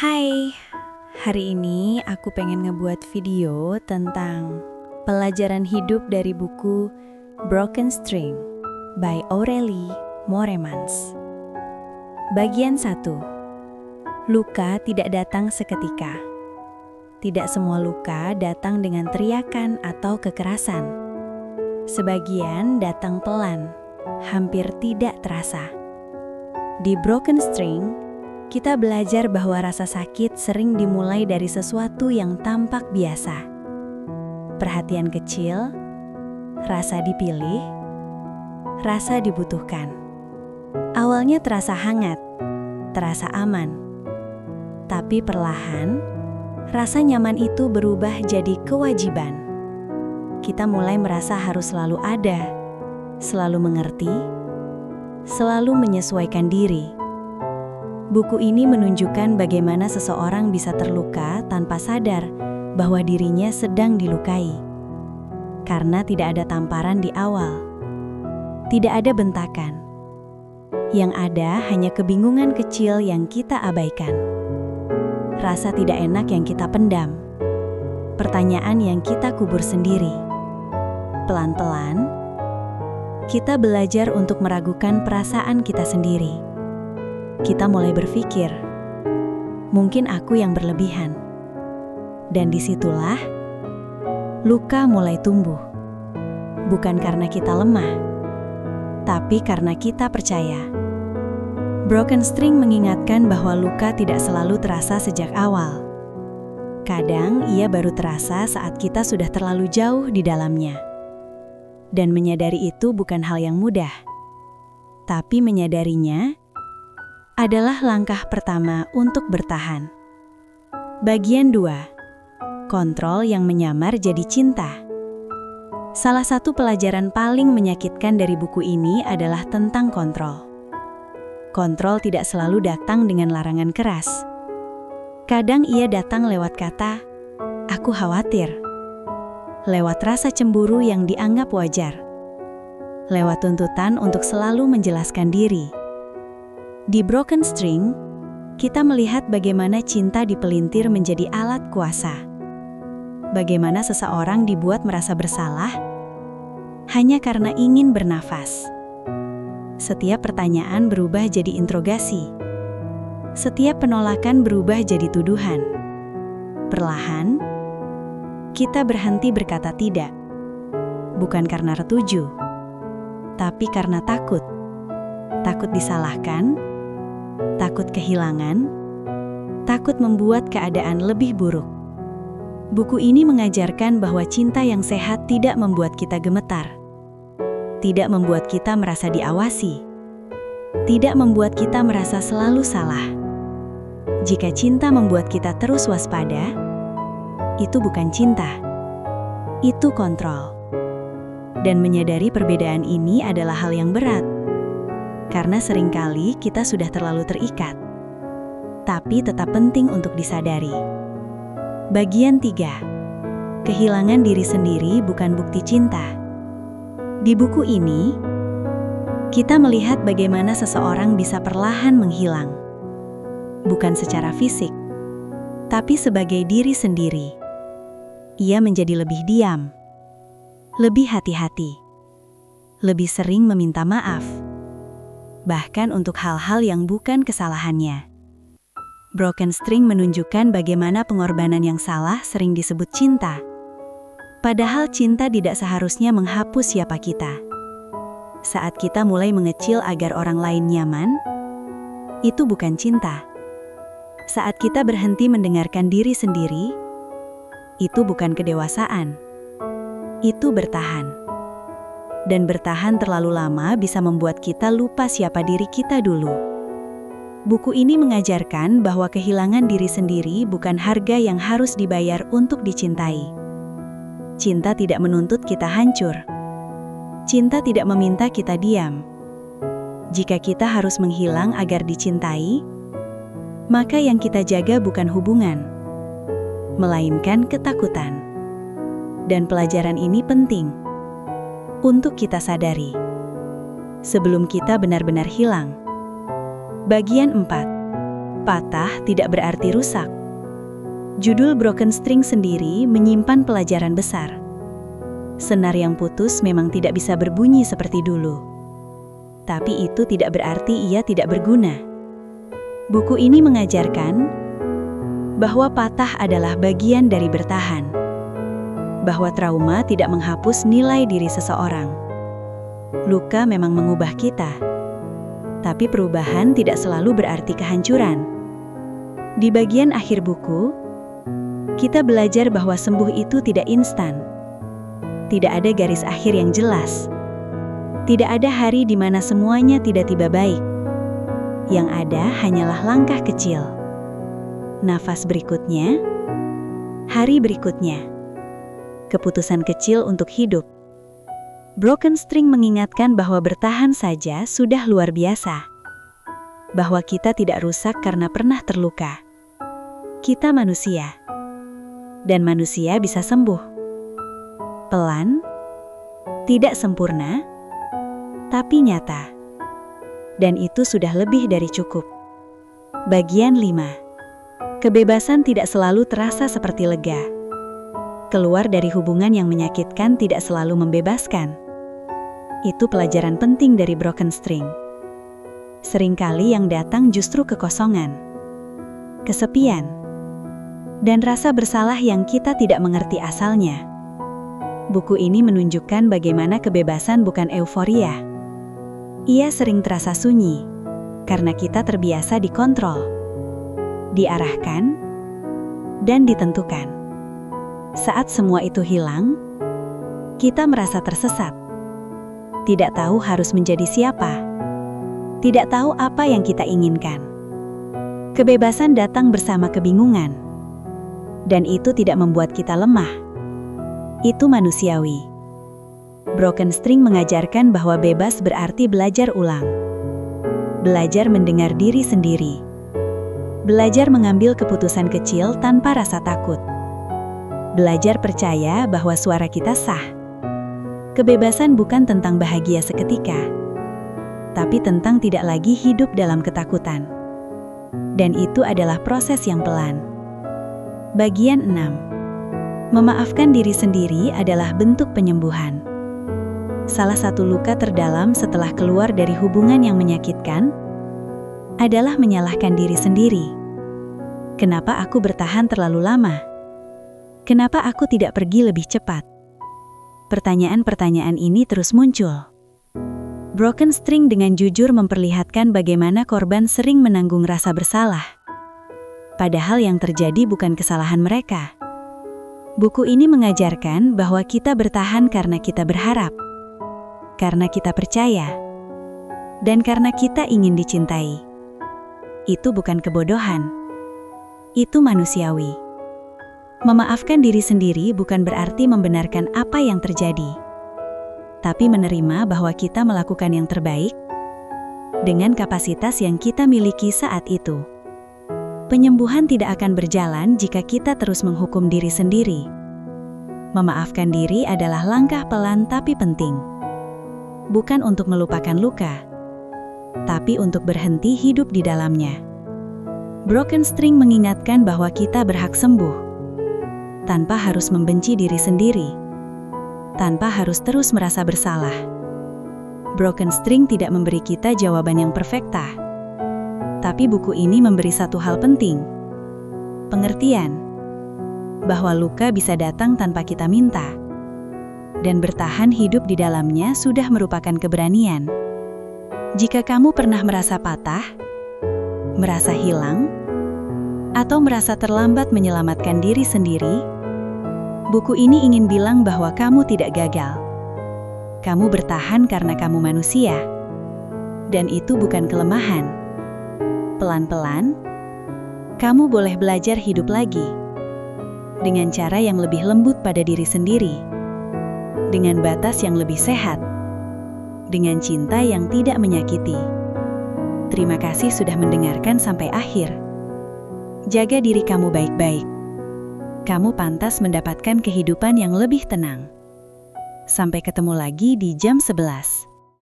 Hai, hari ini aku pengen ngebuat video tentang pelajaran hidup dari buku Broken String by Aurélie Moermans. Bagian 1. Luka tidak datang seketika. Tidak semua luka datang dengan teriakan atau kekerasan. Sebagian datang pelan, hampir tidak terasa. Di Broken String, kita belajar bahwa rasa sakit sering dimulai dari sesuatu yang tampak biasa. Perhatian kecil, rasa dipilih, rasa dibutuhkan. Awalnya terasa hangat, terasa aman. Tapi perlahan, rasa nyaman itu berubah jadi kewajiban. Kita mulai merasa harus selalu ada, selalu mengerti, selalu menyesuaikan diri. Buku ini menunjukkan bagaimana seseorang bisa terluka tanpa sadar bahwa dirinya sedang dilukai. Karena tidak ada tamparan di awal. Tidak ada bentakan. Yang ada hanya kebingungan kecil yang kita abaikan. Rasa tidak enak yang kita pendam. Pertanyaan yang kita kubur sendiri. Pelan-pelan, kita belajar untuk meragukan perasaan kita sendiri. Kita mulai berpikir, mungkin aku yang berlebihan. Dan disitulah, luka mulai tumbuh. Bukan karena kita lemah, tapi karena kita percaya. Broken String mengingatkan bahwa luka tidak selalu terasa sejak awal. Kadang ia baru terasa saat kita sudah terlalu jauh di dalamnya. Dan menyadari itu bukan hal yang mudah. Tapi menyadarinya adalah langkah pertama untuk bertahan. Bagian 2. Kontrol yang menyamar jadi cinta. Salah satu pelajaran paling menyakitkan dari buku ini adalah tentang kontrol. Kontrol tidak selalu datang dengan larangan keras. Kadang ia datang lewat kata, "Aku khawatir." Lewat rasa cemburu yang dianggap wajar. Lewat tuntutan untuk selalu menjelaskan diri. Di Broken String, kita melihat bagaimana cinta dipelintir menjadi alat kuasa. Bagaimana seseorang dibuat merasa bersalah hanya karena ingin bernafas. Setiap pertanyaan berubah jadi interogasi. Setiap penolakan berubah jadi tuduhan. Perlahan, kita berhenti berkata tidak. Bukan karena setuju, tapi karena takut. Takut disalahkan, takut kehilangan, takut membuat keadaan lebih buruk. Buku ini mengajarkan bahwa cinta yang sehat tidak membuat kita gemetar. Tidak membuat kita merasa diawasi. Tidak membuat kita merasa selalu salah. Jika cinta membuat kita terus waspada, itu bukan cinta. Itu kontrol. Dan menyadari perbedaan ini adalah hal yang berat. Karena seringkali kita sudah terlalu terikat. Tapi tetap penting untuk disadari. Bagian 3. Kehilangan diri sendiri bukan bukti cinta. Di buku ini, kita melihat bagaimana seseorang bisa perlahan menghilang. Bukan secara fisik, tapi sebagai diri sendiri. Ia menjadi lebih diam, lebih hati-hati, lebih sering meminta maaf. Bahkan untuk hal-hal yang bukan kesalahannya. Broken String menunjukkan bagaimana pengorbanan yang salah sering disebut cinta. Padahal cinta tidak seharusnya menghapus siapa kita. Saat kita mulai mengecil agar orang lain nyaman, itu bukan cinta. Saat kita berhenti mendengarkan diri sendiri, itu bukan kedewasaan. Itu bertahan. Dan bertahan terlalu lama bisa membuat kita lupa siapa diri kita dulu. Buku ini mengajarkan bahwa kehilangan diri sendiri bukan harga yang harus dibayar untuk dicintai. Cinta tidak menuntut kita hancur. Cinta tidak meminta kita diam. Jika kita harus menghilang agar dicintai, maka yang kita jaga bukan hubungan, melainkan ketakutan. Dan pelajaran ini penting untuk kita sadari sebelum kita benar-benar hilang. Bagian 4. Patah tidak berarti rusak. Judul Broken String sendiri menyimpan pelajaran besar. Senar yang putus memang tidak bisa berbunyi seperti dulu. Tapi itu tidak berarti ia tidak berguna. Buku ini mengajarkan bahwa patah adalah bagian dari bertahan. Bahwa trauma tidak menghapus nilai diri seseorang. Luka memang mengubah kita. Tapi perubahan tidak selalu berarti kehancuran. Di bagian akhir buku, kita belajar bahwa sembuh itu tidak instan. Tidak ada garis akhir yang jelas. Tidak ada hari di mana semuanya tiba-tiba baik. Yang ada hanyalah langkah kecil. Nafas berikutnya, hari berikutnya. Keputusan kecil untuk hidup. Broken String mengingatkan bahwa bertahan saja sudah luar biasa. Bahwa kita tidak rusak karena pernah terluka. Kita manusia. Dan manusia bisa sembuh. Pelan, tidak sempurna, tapi nyata. Dan itu sudah lebih dari cukup. Bagian 5. Kebebasan tidak selalu terasa seperti lega. Keluar dari hubungan yang menyakitkan tidak selalu membebaskan. Itu pelajaran penting dari Broken String. Seringkali yang datang justru kekosongan, kesepian, dan rasa bersalah yang kita tidak mengerti asalnya. Buku ini menunjukkan bagaimana kebebasan bukan euforia. Ia sering terasa sunyi, karena kita terbiasa dikontrol, diarahkan, dan ditentukan. Saat semua itu hilang, kita merasa tersesat. Tidak tahu harus menjadi siapa. Tidak tahu apa yang kita inginkan. Kebebasan datang bersama kebingungan. Dan itu tidak membuat kita lemah. Itu manusiawi. Broken String mengajarkan bahwa bebas berarti belajar ulang. Belajar mendengar diri sendiri. Belajar mengambil keputusan kecil tanpa rasa takut. Belajar percaya bahwa suara kita sah. Kebebasan bukan tentang bahagia seketika, tapi tentang tidak lagi hidup dalam ketakutan. Dan itu adalah proses yang pelan. Bagian 6. Memaafkan diri sendiri adalah bentuk penyembuhan. Salah satu luka terdalam setelah keluar dari hubungan yang menyakitkan adalah menyalahkan diri sendiri. Kenapa aku bertahan terlalu lama? Kenapa aku tidak pergi lebih cepat? Pertanyaan-pertanyaan ini terus muncul. Broken String dengan jujur memperlihatkan bagaimana korban sering menanggung rasa bersalah. Padahal yang terjadi bukan kesalahan mereka. Buku ini mengajarkan bahwa kita bertahan karena kita berharap, karena kita percaya, dan karena kita ingin dicintai. Itu bukan kebodohan. Itu manusiawi. Memaafkan diri sendiri bukan berarti membenarkan apa yang terjadi, tapi menerima bahwa kita melakukan yang terbaik dengan kapasitas yang kita miliki saat itu. Penyembuhan tidak akan berjalan jika kita terus menghukum diri sendiri. Memaafkan diri adalah langkah pelan tapi penting. Bukan untuk melupakan luka, tapi untuk berhenti hidup di dalamnya. Broken String mengingatkan bahwa kita berhak sembuh, tanpa harus membenci diri sendiri, tanpa harus terus merasa bersalah. Broken String tidak memberi kita jawaban yang perfekta. Tapi buku ini memberi satu hal penting. Pengertian. Bahwa luka bisa datang tanpa kita minta. Dan bertahan hidup di dalamnya sudah merupakan keberanian. Jika kamu pernah merasa patah, merasa hilang, atau merasa terlambat menyelamatkan diri sendiri, buku ini ingin bilang bahwa kamu tidak gagal. Kamu bertahan karena kamu manusia. Dan itu bukan kelemahan. Pelan-pelan, kamu boleh belajar hidup lagi. Dengan cara yang lebih lembut pada diri sendiri. Dengan batas yang lebih sehat. Dengan cinta yang tidak menyakiti. Terima kasih sudah mendengarkan sampai akhir. Jaga diri kamu baik-baik. Kamu pantas mendapatkan kehidupan yang lebih tenang. Sampai ketemu lagi di jam 11.